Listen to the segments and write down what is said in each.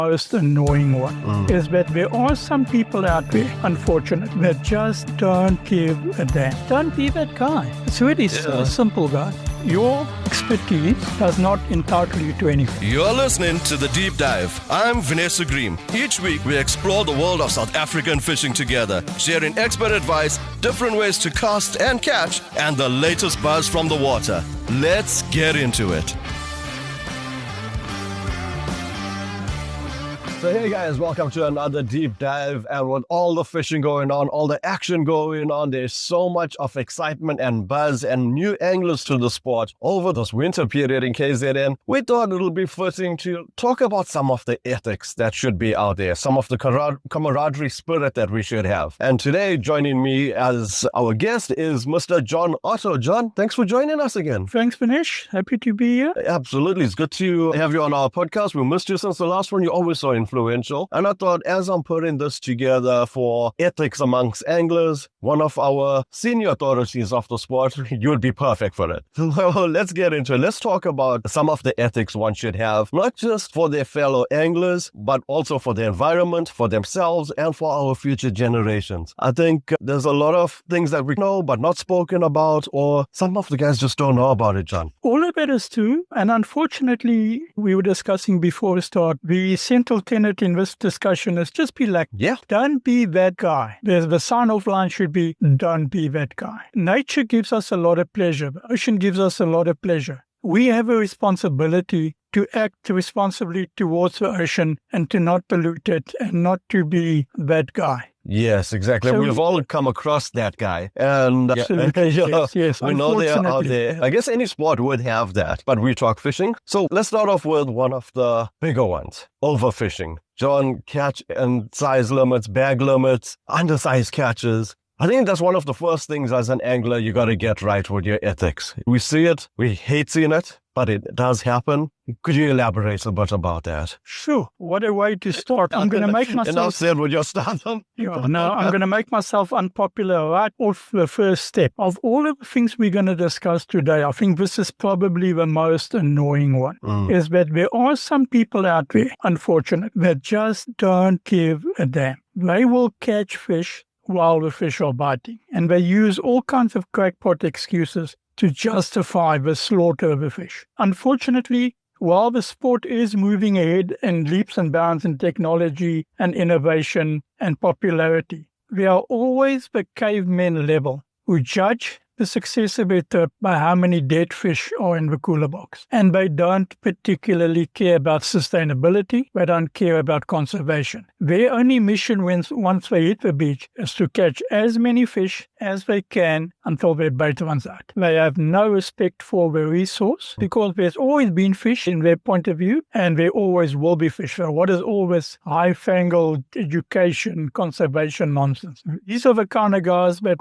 most annoying one is that there are some people out there, unfortunately, that just don't give a damn. Don't be that guy. It's really so simple, guys. Your expertise does not entitle you to anything. You're listening to The Deep Dive. I'm Vanessa Green. Each week, we explore the world of South African fishing together, sharing expert advice, different ways to cast and catch, and the latest buzz from the water. Let's get into it. So hey guys, welcome to another deep dive, and with all the fishing going on, all the action going on, there's so much of excitement and buzz and new anglers to the sport over this winter period in KZN. We thought it would be fitting to talk about some of the ethics that should be out there, some of the camaraderie spirit that we should have. And today joining me as our guest is Mr. John Otto. John, thanks for joining us again. Thanks, Vinesh. Happy to be here. Absolutely. It's good to have you on our podcast. We missed you since the last one. You're always so influential. And I thought, as I'm putting this together for ethics amongst anglers, one of our senior authorities of the sport, you'd be perfect for it. So let's get into it. Let's talk about some of the ethics one should have, not just for their fellow anglers, but also for the environment, for themselves, and for our future generations. I think there's a lot of things that we know, but not spoken about, or some of the guys just don't know about it, John. All of it is true. And unfortunately, we were discussing before we start, the central tenet in this discussion is just be like, don't be that guy. The sign-off line should be, don't be that guy. Nature gives us a lot of pleasure. The ocean gives us a lot of pleasure. We have a responsibility to act responsibly towards the ocean and to not pollute it and not to be that guy. Yes, exactly. So, we've all come across that guy. And yes, we know they are out there. I guess any sport would have that, but we talk fishing. So let's start off with one of the bigger ones, overfishing. John, catch and size limits, bag limits, undersized catches. I think that's one of the first things as an angler you got to get right with your ethics. We see it, we hate seeing it, but it does happen. Could you elaborate a bit about that? Sure. What a way to start. I'm going to make myself... Enough said with your start. I'm going to make myself unpopular right off the first step. Of all of the things we're going to discuss today, I think this is probably the most annoying one, is that there are some people out there, unfortunately, that just don't give a damn. They will catch fish while the fish are biting, and they use all kinds of crackpot excuses to justify the slaughter of the fish. Unfortunately, while the sport is moving ahead in leaps and bounds in technology and innovation and popularity, there are always the cavemen level who judge the success of a trip by how many dead fish are in the cooler box. And they don't particularly care about sustainability. They don't care about conservation. Their only mission once they hit the beach is to catch as many fish as they can until their bait runs out. They have no respect for the resource because there's always been fish in their point of view, and there always will be fish. So what is all this high-fangled education, conservation nonsense? These are the kind of guys that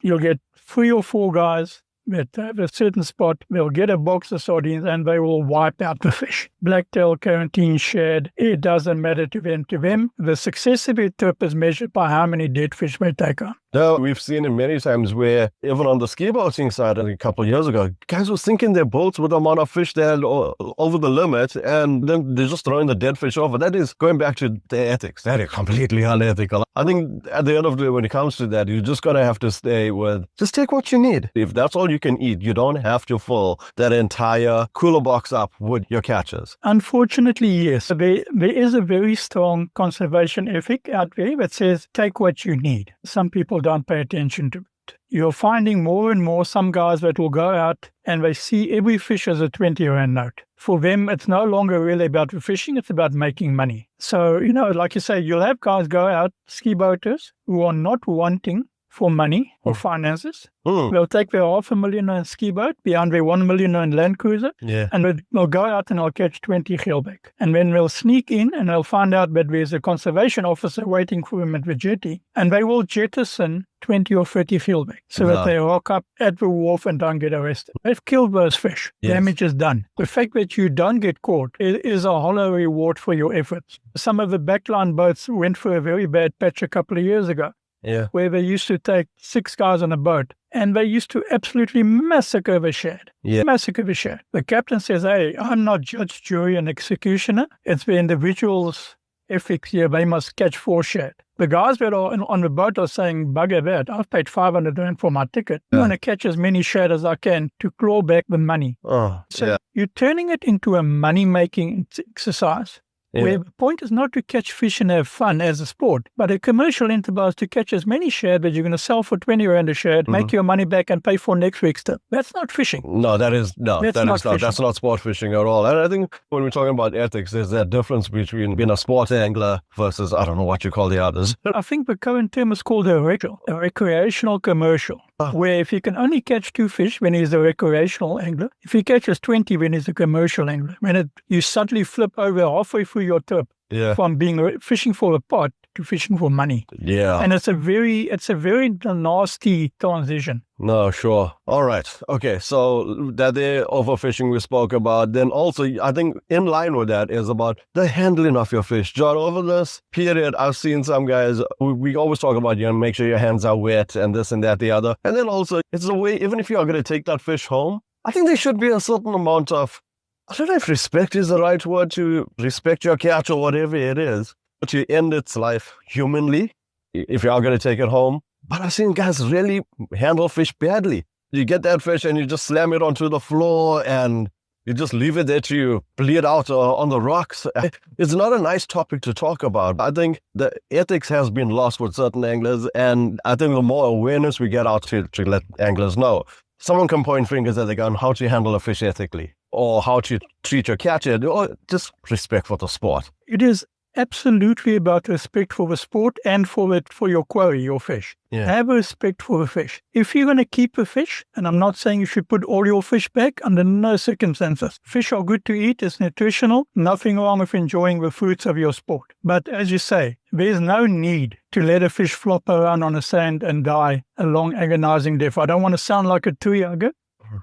you'll get 3 or 4 guys that have a certain spot, they'll get a box of sardines and they will wipe out the fish. Blacktail, carantine, shad, it doesn't matter to them. To them, the success of a trip is measured by how many dead fish they take on. No, we've seen it many times where, even on the ski boating side a couple of years ago, guys were sinking their boats with the amount of fish they had over the limit, and then they're just throwing the dead fish over. That is going back to the ethics. That is completely unethical. I think at the end of the day, when it comes to that, you're just going to have to stay with, just take what you need. If that's all you can eat, you don't have to fill that entire cooler box up with your catches. Unfortunately, yes. There is a very strong conservation ethic out there that says, take what you need. Some people don't pay attention to it. You're finding more and more some guys that will go out and they see every fish as a 20-rand note. For them, it's no longer really about the fishing, it's about making money. So, like you say, you'll have guys go out, ski boaters, who are not wanting for money or finances. They'll take their $500,000 ski boat behind their $1 million Land Cruiser, and they'll go out and they'll catch 20 geelback. And then they'll sneak in and they'll find out that there's a conservation officer waiting for them at the jetty, and they will jettison 20 or 30 geelback so that they rock up at the wharf and don't get arrested. They've killed those fish. Yes. Damage is done. The fact that you don't get caught is a hollow reward for your efforts. Some of the backline boats went for a very bad patch a couple of years ago. Where they used to take 6 guys on a boat and they used to absolutely massacre the shad. Massacre the shad. The captain says, hey, I'm not judge, jury, and executioner. It's the individuals ethics here. They must catch 4 shad. The guys that are on the boat are saying, bugger that, I've paid 500 rand for my ticket. I'm going to catch as many shad as I can to claw back the money. So you're turning it into a money-making exercise. Yeah. Where the point is not to catch fish and have fun as a sport, but a commercial enterprise to catch as many shad that you're going to sell for 20 rand a shad, make your money back and pay for next week's trip. That's not fishing. No, that's not sport fishing at all. And I think when we're talking about ethics, there's that difference between being a sport angler versus, I don't know what you call the others. I think the current term is called a recreational commercial. Where if you can only catch 2 fish when he's a recreational angler, if he catches 20 when he's a commercial angler, when you suddenly flip over halfway through your trip from being fishing for a pot to fishing for money. Yeah. And it's a very nasty transition. No, sure. All right. Okay. So that the overfishing we spoke about, then also I think in line with that is about the handling of your fish. John, over this period, I've seen some guys, we always talk about, make sure your hands are wet and this and that, the other. And then also it's a way, even if you are going to take that fish home, I think there should be a certain amount of, I don't know if respect is the right word, to respect your catch or whatever it is, but to end its life humanly, if you are going to take it home. But I've seen guys really handle fish badly. You get that fish and you just slam it onto the floor and you just leave it there to bleed out on the rocks. It's not a nice topic to talk about. I think the ethics has been lost with certain anglers, and I think the more awareness we get out to let anglers know. Someone can point fingers at the gun how to handle a fish ethically, or how to treat your catch, or just respect for the sport. It is absolutely about respect for the sport and for your quarry, your fish. Yeah. Have respect for the fish. If you're going to keep a fish, and I'm not saying you should put all your fish back under no circumstances. Fish are good to eat, it's nutritional, nothing wrong with enjoying the fruits of your sport. But as you say, there's no need to let a fish flop around on the sand and die a long agonizing death. I don't want to sound like a two-year-old.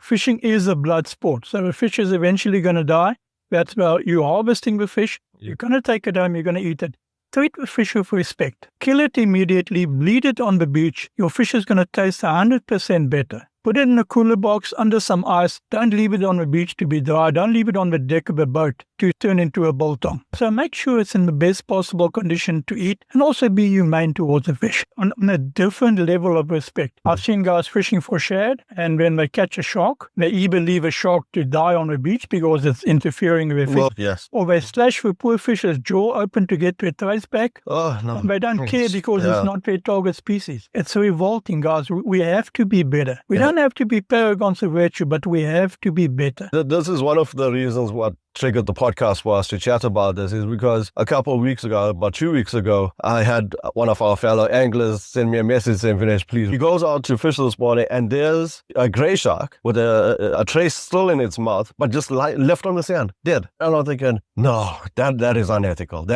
Fishing is a blood sport, so the fish is eventually going to die. That's about you harvesting the fish. You're going to take it home. You're going to eat it. Treat the fish with respect. Kill it immediately. Bleed it on the beach. Your fish is going to taste 100% better. Put it in a cooler box under some ice. Don't leave it on the beach to be dry. Don't leave it on the deck of a boat to turn into a biltong. So make sure it's in the best possible condition to eat, and also be humane towards the fish on a different level of respect. I've seen guys fishing for shad, and when they catch a shark, they either leave a shark to die on the beach because it's interfering with their fish, or they slash the poor fish's jaw open to get their trace back. They don't care because it's not their target species. It's revolting, guys. We have to be better. We don't have to be paragons of virtue, but we have to be better. This is one of the reasons what triggered the podcast for us to chat about this, is because a couple of weeks ago, about 2 weeks ago, I had one of our fellow anglers send me a message saying, "Vinesh, please." He goes out to fish this morning and there's a grey shark with a trace still in its mouth, but just left on the sand, dead. And I'm thinking, no, that is unethical.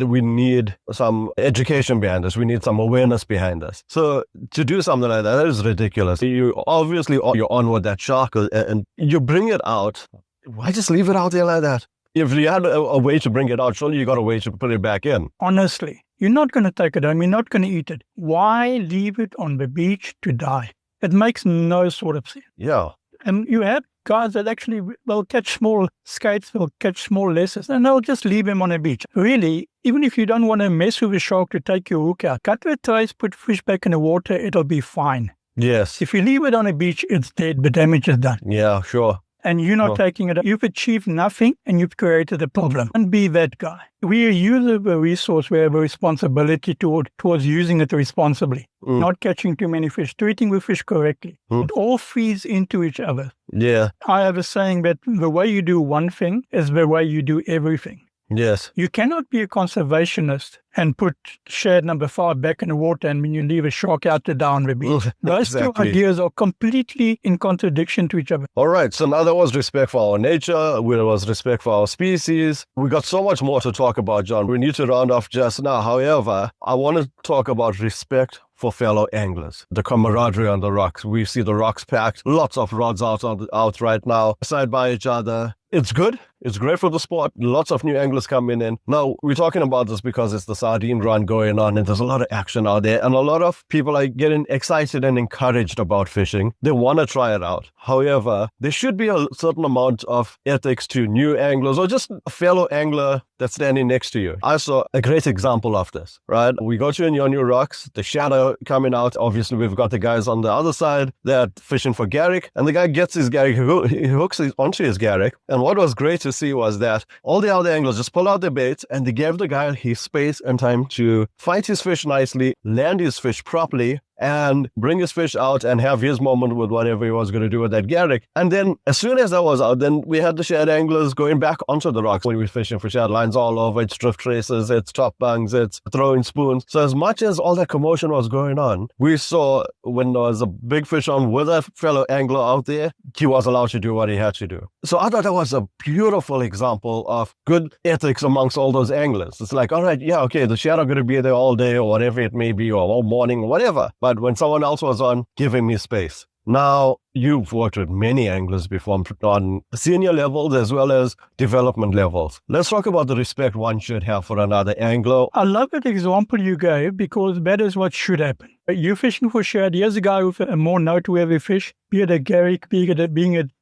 We need some education behind this. We need some awareness behind this. So to do something like that is ridiculous. You obviously, you're on with that shark and you bring it out. Why just leave it out there like that? If you had a way to bring it out, surely you got a way to put it back in. Honestly, you're not going to take it home. You're not going to eat it. Why leave it on the beach to die? It makes no sort of sense. Yeah. And you have guys that actually will catch small skates, will catch small lessons, and they'll just leave them on a beach. Really, even if you don't want to mess with a shark to take your hook out, cut the trace, put fish back in the water, it'll be fine. Yes. If you leave it on a beach, it's dead. The damage is done. Yeah, sure. And you're not taking it. You've achieved nothing and you've created a problem. And be that guy. We are a user of a resource. We have a responsibility towards using it responsibly. Not catching too many fish, treating the fish correctly. It all feeds into each other. Yeah. I have a saying that the way you do one thing is the way you do everything. Yes. You cannot be a conservationist and put shad number 5 back in the water and when you leave a shark out to die on the beach. Those two ideas are completely in contradiction to each other. All right. So now there was respect for our nature. There was respect for our species. We got so much more to talk about, John. We need to round off just now. However, I want to talk about respect for fellow anglers. The camaraderie on the rocks. We see the rocks packed, lots of rods out right now, side by each other. It's good. It's great for the sport. Lots of new anglers coming in. Now, we're talking about this because it's the sardine run going on and there's a lot of action out there and a lot of people are getting excited and encouraged about fishing. They want to try it out. However, there should be a certain amount of ethics to new anglers or just a fellow angler that's standing next to you. I saw a great example of this, right? We go to Nyonyo Rocks, the shadow coming out. Obviously, we've got the guys on the other side. They're fishing for garrick and the guy gets his garrick, he hooks onto his garrick. And what was great to see was that all the other anglers just pull out their baits and they gave the guy his space and time to fight his fish nicely, land his fish properly, and bring his fish out and have his moment with whatever he was going to do with that garrick. And then as soon as that was out, then we had the shad anglers going back onto the rocks when we were fishing for shad lines all over. It's drift traces, it's top bungs, it's throwing spoons. So as much as all that commotion was going on, we saw when there was a big fish on with a fellow angler out there, he was allowed to do what he had to do. So I thought that was a beautiful example of good ethics amongst all those anglers. It's like, all right, yeah, okay, the shad are going to be there all day or whatever it may be or all morning or whatever. But when someone else was on, give him his space. Now, you've worked with many anglers before on senior levels as well as development levels. Let's talk about the respect one should have for another angler. I love that example you gave because that is what should happen. You're fishing for shad. Here's a guy with a more noteworthy fish, be it a garrick, be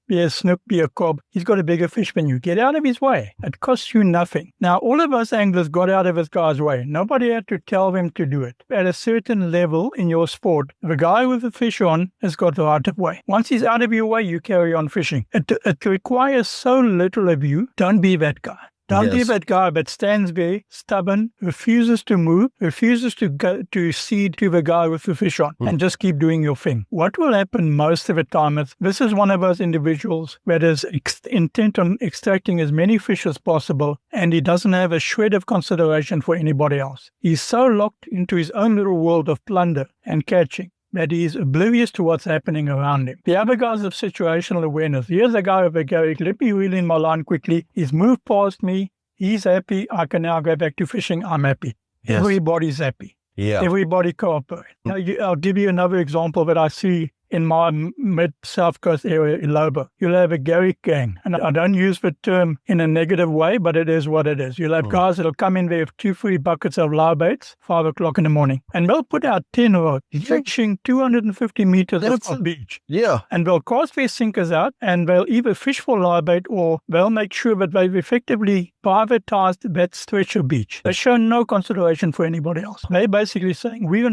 a snook, be a cob. He's got a bigger fish than you. Get out of his way. It costs you nothing. Now, all of us anglers got out of this guy's way. Nobody had to tell them to do it. At a certain level in your sport, the guy with the fish on has got the right of way. Once he's out of your way, you carry on fishing. It requires so little of you. Don't be that guy. Don't be that guy that stands there, stubborn, refuses to move, refuses to go to cede to the guy with the fish on, and just keep doing your thing. What will happen most of the time is this is one of those individuals that is intent on extracting as many fish as possible, and he doesn't have a shred of consideration for anybody else. He's so locked into his own little world of plunder and catching that he is oblivious to what's happening around him. The other guys have situational awareness. Here's a guy with a garrick. Let me reel in my line quickly. He's moved past me. He's happy. I can now go back to fishing. I'm happy. Yes. Everybody's happy. Yeah. Everybody cooperates. Now, I'll give you another example that I see in my mid-South Coast area in Lobo. You'll have a garrick gang. And I don't use the term in a negative way, but it is what it is. You'll have guys that'll come in there with 2-3 buckets of live baits, 5 o'clock in the morning. And they'll put out 10 rods, fishing 250 meters of beach. Yeah. And they'll cast their sinkers out and they'll either fish for live bait or they'll make sure that they've effectively privatized that stretch of beach. They show no consideration for anybody else. They're basically saying, we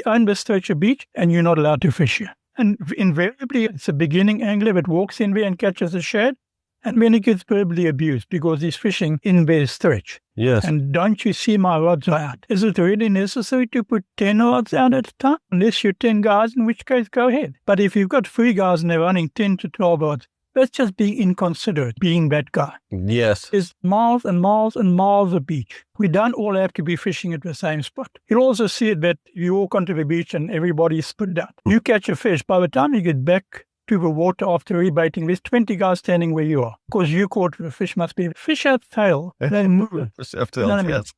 own this stretch of beach and you're not allowed to fish here. And invariably, it's a beginning angler that walks in there and catches a shad, and then he gets verbally abused because he's fishing in their stretch. Yes. And don't you see my rods are out? Is it really necessary to put 10 rods out at a time? Unless you're 10 guys, in which case, go ahead. But if you've got 3 guys and they're running 10 to 12 rods, that's just being inconsiderate, being that guy. Yes. There's miles and miles and miles of beach. We don't all have to be fishing at the same spot. You'll also see it that you walk onto the beach and everybody's split out. You catch a fish. By the time you get back to the water after rebaiting, there's 20 guys standing where you are. Because you caught the fish must be. Fish have tail. They move. Fish have tail, yes.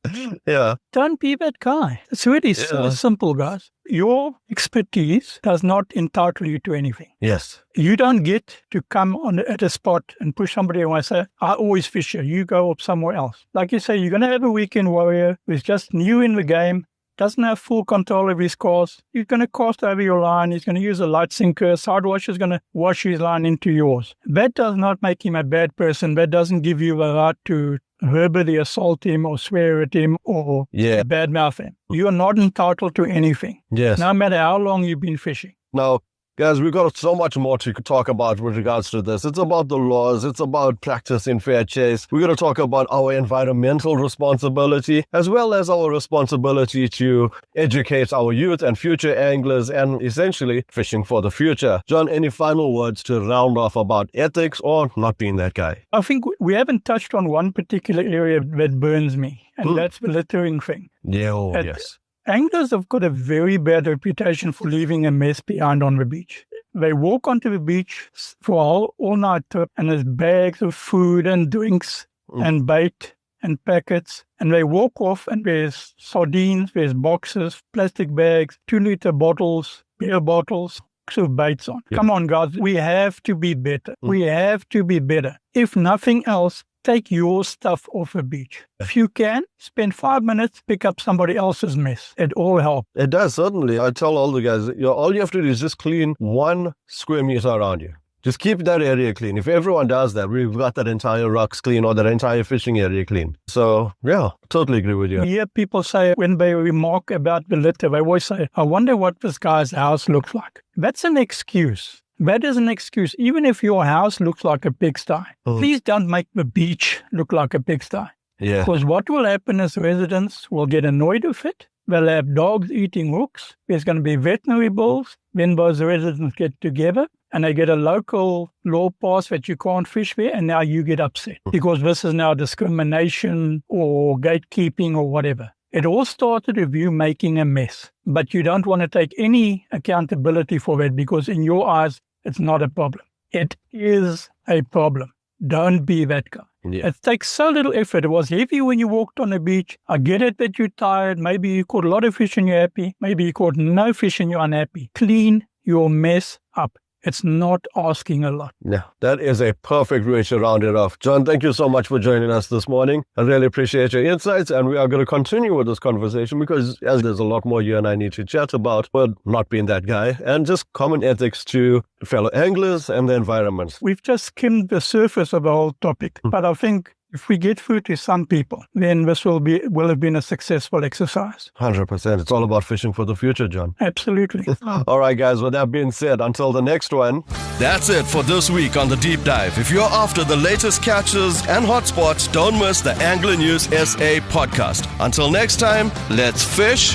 Yeah. Don't be that guy. It's really so simple, guys. Your expertise does not entitle you to anything. Yes. You don't get to come on at a spot and push somebody away and say, I always fish here. You go up somewhere else. Like you say, you're going to have a weekend warrior who's just new in the game, doesn't have full control of his cast. He's going to cast over your line. He's going to use a light sinker. Sidewasher is going to wash his line into yours. That does not make him a bad person. That doesn't give you the right to verbally assault him or swear at him or badmouth him. You are not entitled to anything. Yes. No matter how long you've been fishing. Now, guys, we've got so much more to talk about with regards to this. It's about the laws. It's about practice in fair chase. We're going to talk about our environmental responsibility as well as our responsibility to educate our youth and future anglers and essentially fishing for the future. John, any final words to round off about ethics or not being that guy? I think we haven't touched on one particular area that burns me, and that's the littering thing. Yeah, yes. Anglers have got a very bad reputation for leaving a mess behind on the beach. They walk onto the beach for all night trip and there's bags of food and drinks and bait and packets, and they walk off and there's sardines, there's boxes, plastic bags, 2-liter bottles, beer bottles, with baits on. Yeah. Come on, guys. We have to be better. We have to be better. If nothing else, take your stuff off a beach. If you can, spend 5 minutes, pick up somebody else's mess. It all helps. It does, certainly. I tell all the guys, all you have to do is just clean 1 square meter around you. Just keep that area clean. If everyone does that, we've got that entire rocks clean or that entire fishing area clean. So, yeah, totally agree with you. I hear people say, when they remark about the litter, they always say, I wonder what this guy's house looks like. That's an excuse. That is an excuse. Even if your house looks like a pigsty, please don't make the beach look like a pigsty. Yeah. Because what will happen is residents will get annoyed with it. They'll have dogs eating hooks. There's going to be veterinary bills. Then those residents get together and they get a local law passed that you can't fish there, and now you get upset because this is now discrimination or gatekeeping or whatever. It all started with you making a mess, but you don't want to take any accountability for that because in your eyes, it's not a problem. It is a problem. Don't be that guy. Yeah. It takes so little effort. It was heavy when you walked on the beach. I get it that you're tired. Maybe you caught a lot of fish and you're happy. Maybe you caught no fish and you're unhappy. Clean your mess up. It's not asking a lot. Yeah, that is a perfect way to round it off. John, thank you so much for joining us this morning. I really appreciate your insights, and we are going to continue with this conversation because as there's a lot more you and I need to chat about, but not being that guy, and just common ethics to fellow anglers and the environment. We've just skimmed the surface of the whole topic, but I think if we get through to some people, then this will have been a successful exercise. 100%. It's all about fishing for the future, John. Absolutely. All right, guys. With that being said, until the next one. That's it for this week on The Deep Dive. If you're after the latest catches and hotspots, don't miss the Angler News SA podcast. Until next time, let's fish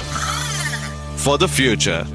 for the future.